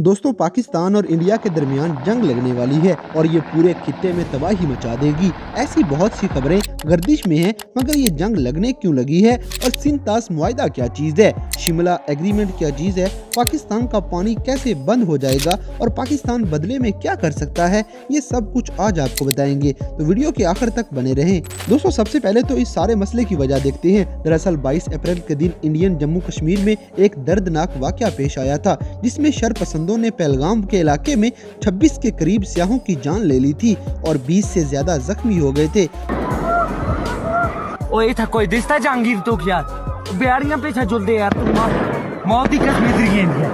दोस्तों, पाकिस्तान और इंडिया के दरमियान जंग लगने वाली है और ये पूरे खित्ते में तबाही मचा देगी। ऐसी बहुत सी खबरें गर्दिश में हैं, मगर ये जंग लगने क्यों लगी है और सिंध-तास मुआहिदा क्या चीज़ है, शिमला एग्रीमेंट क्या चीज़ है, पाकिस्तान का पानी कैसे बंद हो जाएगा और पाकिस्तान बदले में क्या कर सकता है, ये सब कुछ आज आपको बताएंगे। तो वीडियो के आखिर तक बने रहें। दोस्तों, सबसे पहले तो इस सारे मसले की वजह देखते हैं। दरअसल 22 अप्रैल के दिन इंडियन जम्मू कश्मीर में एक दर्दनाक वाकया पेश आया था, जिसमें शरपसंदों ने पहलगाम के इलाके में 26 के करीब सियाहों की जान ले ली थी और 20 से ज्यादा जख्मी हो गए थे। ओए था कोई दिसता जहांगीर तो यार बिहारियां पीछे जुलदे यार तुम मौत ही कश्मीर है।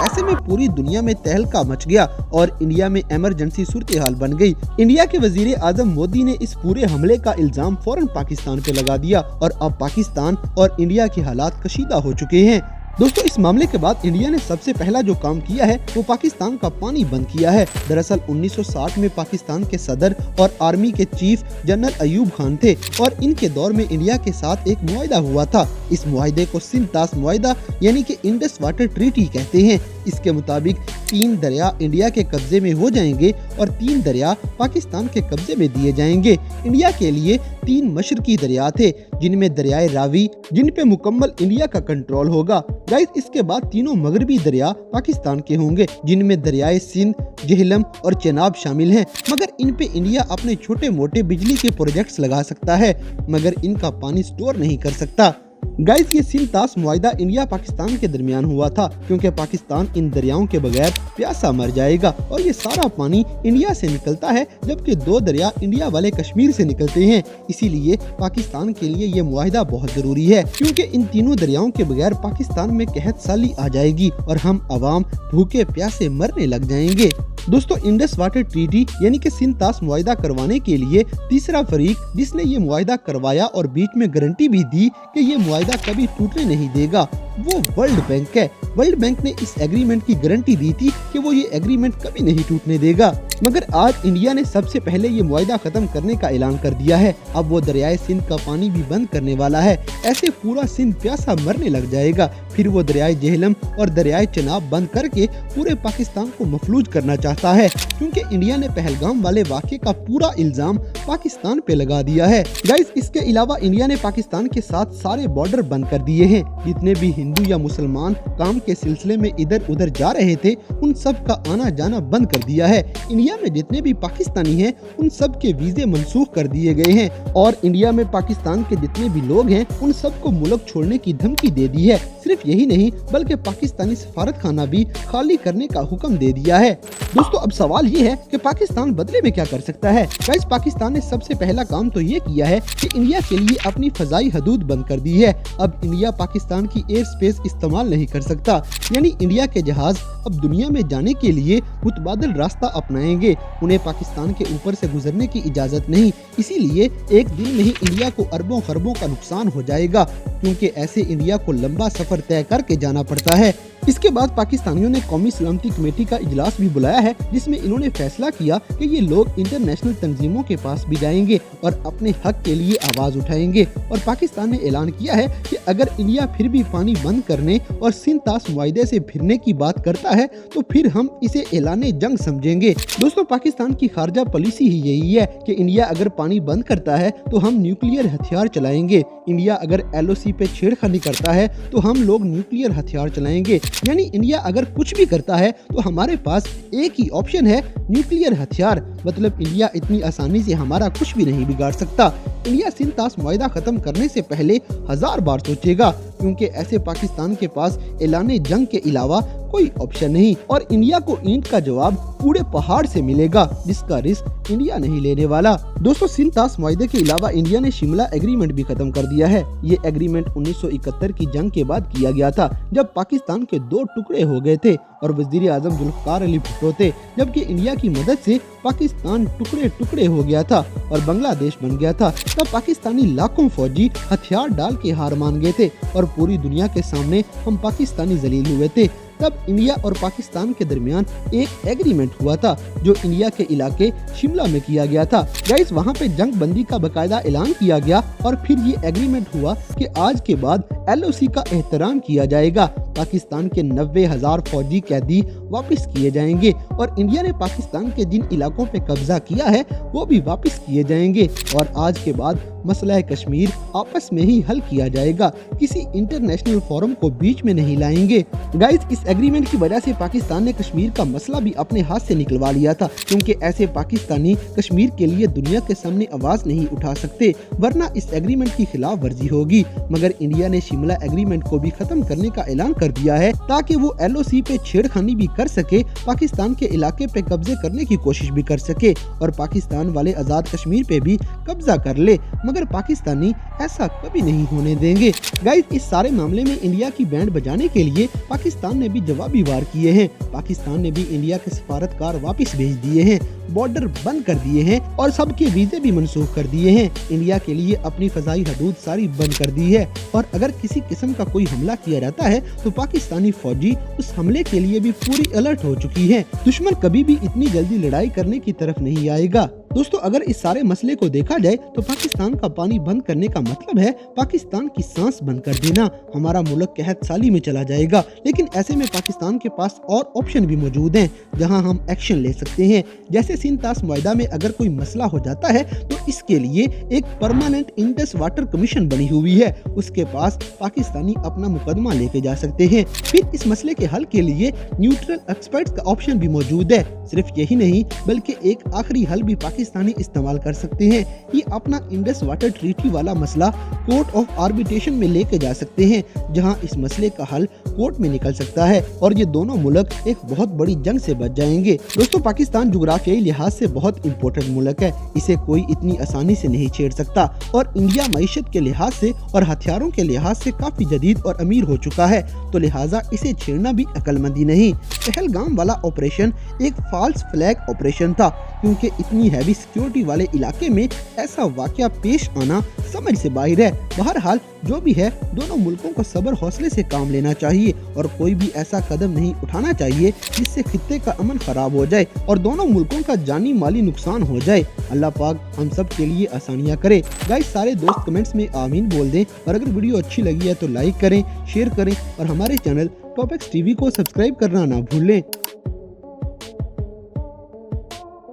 ऐसे में पूरी दुनिया में तहलका मच गया और इंडिया में इमरजेंसी सूरत हाल बन गई। इंडिया के वजीर आजम मोदी ने इस पूरे हमले का इल्जाम फौरन पाकिस्तान पे लगा दिया और अब पाकिस्तान और इंडिया के हालात कशीदा हो चुके हैं। दोस्तों, इस मामले के बाद इंडिया ने सबसे पहला जो काम किया है वो पाकिस्तान का पानी बंद किया है। दरअसल 1960 में पाकिस्तान के सदर और आर्मी के चीफ जनरल अयूब खान थे और इनके दौर में इंडिया के साथ एक मुआहिदा हुआ था। इस मुआहिदे को सिंध-तास मुआहिदा यानी कि इंडस वाटर ट्रीटी कहते हैं। इसके मुताबिक 3 दरिया इंडिया के कब्जे में हो जाएंगे और 3 दरिया पाकिस्तान के कब्जे में दिए जाएंगे। इंडिया के लिए 3 मशरकी दरिया थे, जिनमें दरियाए रावी, जिन पे मुकम्मल इंडिया का कंट्रोल होगा। गाइस, इसके बाद तीनों मगरबी दरिया पाकिस्तान के होंगे, जिनमें दरियाए सिंध, जेहलम और चेनाब शामिल हैं। मगर इन पे इंडिया अपने छोटे मोटे बिजली के प्रोजेक्ट्स लगा सकता है, मगर इनका पानी स्टोर नहीं कर सकता। गाइस, ये सिंध-तास मुआहिदा इंडिया पाकिस्तान के दरमियान हुआ था, क्योंकि पाकिस्तान इन दरियाओं के बगैर प्यासा मर जाएगा और ये सारा पानी इंडिया से निकलता है, जबकि 2 दरिया इंडिया वाले कश्मीर से निकलते हैं। इसीलिए पाकिस्तान के लिए ये मुआहिदा बहुत जरूरी है, क्योंकि इन तीनों दरियाओं के बगैर पाकिस्तान में कहत साली आ जाएगी और हम अवाम भूखे प्यासे मरने लग जाएंगे। दोस्तों, इंडस वाटर ट्रीटी यानी कि सिंध-तास मुआहिदा करवाने के लिए तीसरा फरीक जिसने ये मुआहिदा करवाया और बीच में गारंटी भी दी कि ये मुआहिदा कभी टूटने नहीं देगा, वो वर्ल्ड बैंक है। वर्ल्ड बैंक ने इस एग्रीमेंट की गारंटी दी थी कि वो ये एग्रीमेंट कभी नहीं टूटने देगा। मगर आज इंडिया ने सबसे पहले ये मुआहिदा खत्म करने का ऐलान कर दिया है। अब वो दरियाए सिंध का पानी भी बंद करने वाला है। ऐसे पूरा सिंध प्यासा मरने लग जाएगा। फिर वो दरियाए जेहलम और दरियाए चेनाब बंद करके पूरे पाकिस्तान को मफलूज करना चाहता है, क्योंकि इंडिया ने पहलगाम वाले वाक़े का पूरा इल्जाम पाकिस्तान पे लगा दिया है। गाइस, इसके अलावा इंडिया ने पाकिस्तान के साथ सारे बॉर्डर बंद कर दिए हैं। जितने भी हिंदू या मुसलमान काम के सिलसिले में इधर उधर जा रहे थे, उन सब का आना जाना बंद कर दिया है। इंडिया में जितने भी पाकिस्तानी हैं, उन सब के वीजे मनसूख कर दिए गए हैं और इंडिया में पाकिस्तान के जितने भी लोग हैं, उन सबको मुल्क छोड़ने की धमकी दे दी है। सिर्फ यही नहीं, बल्कि पाकिस्तानी सफारत खाना भी खाली करने का हुक्म दे दिया है। दोस्तों, अब सवाल ये है कि पाकिस्तान बदले में क्या कर सकता है। गाइस, पाकिस्तान ने सबसे पहला काम तो ये किया है कि इंडिया के लिए अपनी फजाई हदूद बंद कर दी है। अब इंडिया पाकिस्तान की एयर स्पेस इस्तेमाल नहीं कर सकता, यानी इंडिया के जहाज अब दुनिया में जाने के लिए मुतबादिल रास्ता अपनाएंगे। उन्हें पाकिस्तान के ऊपर से गुजरने की इजाजत नहीं। इसीलिए एक दिन में ही इंडिया को अरबों खरबों का नुकसान हो जाएगा, क्योंकि ऐसे इंडिया को लंबा सफर तय करके जाना पड़ता है। इसके बाद पाकिस्तानियों ने कौमी सलामती कमेटी का इजलास भी बुलाया है, जिसमें इन्होंने फैसला किया कि ये लोग इंटरनेशनल तंजीमों के पास भी जाएंगे और अपने हक के लिए आवाज उठाएंगे। और पाकिस्तान ने ऐलान किया है कि अगर इंडिया फिर भी पानी बंद करने और सिंध-तास मुआहिदे से फिरने की बात करता है, तो फिर हम इसे ऐलाने जंग समझेंगे। दोस्तों, पाकिस्तान की खारजा पॉलिसी ही यही है कि इंडिया अगर पानी बंद करता है तो हम न्यूक्लियर हथियार चलाएंगे। इंडिया अगर LOC पे छेड़खानी करता है तो हम लोग न्यूक्लियर हथियार चलाएंगे। यानी इंडिया अगर कुछ भी करता है तो हमारे पास एक ही ऑप्शन है, न्यूक्लियर हथियार। मतलब इंडिया इतनी आसानी से हमारा कुछ भी नहीं बिगाड़ सकता। इंडिया सिंध-तास मुआहिदा खत्म करने से पहले 1000 बार सोचेगा, क्योंकि ऐसे पाकिस्तान के पास ऐलाने जंग के अलावा कोई ऑप्शन नहीं और इंडिया को ईंट का जवाब पूरे पहाड़ से मिलेगा, जिसका रिस्क इंडिया नहीं लेने वाला। दोस्तों, सिंध-तास मुआहिदे के अलावा इंडिया ने शिमला एग्रीमेंट भी खत्म कर दिया है। ये एग्रीमेंट 1971 की जंग के बाद किया गया था, जब पाकिस्तान के 2 टुकड़े हो गए थे और वजीर आजम जुल्फकार अली भुट्टो थे, जबकि इंडिया की मदद से पाकिस्तान टुकड़े टुकड़े हो गया था और बांग्लादेश बन गया था। तब पाकिस्तानी लाखों फौजी हथियार डाल के हार मान गए थे और पूरी दुनिया के सामने हम पाकिस्तानी जलील हुए थे। तब इंडिया और पाकिस्तान के दरमियान एक एग्रीमेंट हुआ था जो इंडिया के इलाके शिमला में किया गया था। गाइस वहाँ पे जंग बंदी का बकायदा ऐलान किया गया और फिर ये एग्रीमेंट हुआ कि आज के बाद LOC का एहतराम किया जाएगा। पाकिस्तान के 90,000 फौजी कैदी वापस किए जाएंगे और इंडिया ने पाकिस्तान के जिन इलाकों पे कब्जा किया है वो भी वापस किए जाएंगे और आज के बाद मसला कश्मीर आपस में ही हल किया जाएगा, किसी इंटरनेशनल फोरम को बीच में नहीं लाएंगे। गाइस इस एग्रीमेंट की वजह से पाकिस्तान ने कश्मीर का मसला भी अपने हाथ से निकलवा लिया था, क्योंकि ऐसे पाकिस्तानी कश्मीर के लिए दुनिया के सामने आवाज नहीं उठा सकते, वरना इस एग्रीमेंट की खिलाफ वर्जी होगी। मगर इंडिया ने शिमला एग्रीमेंट को भी खत्म करने का ऐलान कर दिया है ताकि वो LOC पे छेड़खानी भी कर सके, पाकिस्तान के इलाके पे कब्जे करने की कोशिश भी कर सके और पाकिस्तान वाले आजाद कश्मीर पे भी कब्जा कर ले, मगर पाकिस्तानी ऐसा कभी नहीं होने देंगे। गाइस इस सारे मामले में इंडिया की बैंड बजाने के लिए पाकिस्तान ने भी जवाबी वार किए हैं। पाकिस्तान ने भी इंडिया के सफारतकार वापस भेज दिए हैं, बॉर्डर बंद कर दिए हैं और सबके वीजे भी मनसूख कर दिए हैं। इंडिया के लिए अपनी फजाई हदूद सारी बंद कर दी है और अगर किसी किस्म का कोई हमला किया जाता है तो पाकिस्तानी फौजी उस हमले के लिए भी पूरी अलर्ट हो चुकी है। दुश्मन कभी भी इतनी जल्दी लड़ाई करने की तरफ नहीं आएगा। दोस्तों अगर इस सारे मसले को देखा जाए तो पाकिस्तान का पानी बंद करने का मतलब है पाकिस्तान की सांस बंद कर देना। हमारा मुल्क कहत साली में चला जाएगा, लेकिन ऐसे में पाकिस्तान के पास और ऑप्शन भी मौजूद हैं जहां हम एक्शन ले सकते हैं। जैसे सिंध तास मुआहदा में अगर कोई मसला हो जाता है तो इसके लिए एक परमानेंट इंडस वाटर कमीशन बनी हुई है, उसके पास पाकिस्तानी अपना मुकदमा लेके जा सकते हैं। फिर इस मसले के हल के लिए न्यूट्रल एक्सपर्ट्स का ऑप्शन भी मौजूद है। सिर्फ यही नहीं बल्कि एक आखिरी हल भी पाकिस्तानी इस्तेमाल कर सकते हैं, ये अपना इंडस वाटर ट्रीटी वाला मसला कोर्ट ऑफ आर्बिट्रेशन में लेके जा सकते हैं, जहां इस मसले का हल कोर्ट में निकल सकता है और ये दोनों मुल्क एक बहुत बड़ी जंग से बच जाएंगे। दोस्तों पाकिस्तान जुग्राफियाई लिहाज से बहुत इम्पोर्टेंट मुल्क है, इसे कोई इतनी आसानी से नहीं छेड़ सकता और इंडिया मईशत के लिहाज से और हथियारों के लिहाज से काफी जदीद और अमीर हो चुका है, तो लिहाजा इसे छेड़ना भी अक्लमंदी नहीं। पहलगाम वाला ऑपरेशन एक फॉल्स फ्लैग ऑपरेशन था, क्योंकि इतनी हैवी सिक्योरिटी वाले इलाके में ऐसा वाकया पेश आना समझ से बाहर है। बहरहाल जो भी है दोनों मुल्कों को सब्र हौसले से काम लेना चाहिए और कोई भी ऐसा कदम नहीं उठाना चाहिए जिससे खित्ते का अमन खराब हो जाए और दोनों मुल्कों का जानी माली नुकसान हो जाए। अल्लाह पाक हम सब के लिए आसानियाँ करे। गाइस सारे दोस्त कमेंट्स में आमीन बोल दें और अगर वीडियो अच्छी लगी है तो लाइक करें, शेयर करें और हमारे चैनल टॉपिक्स टीवी को सब्सक्राइब करना ना भूलें।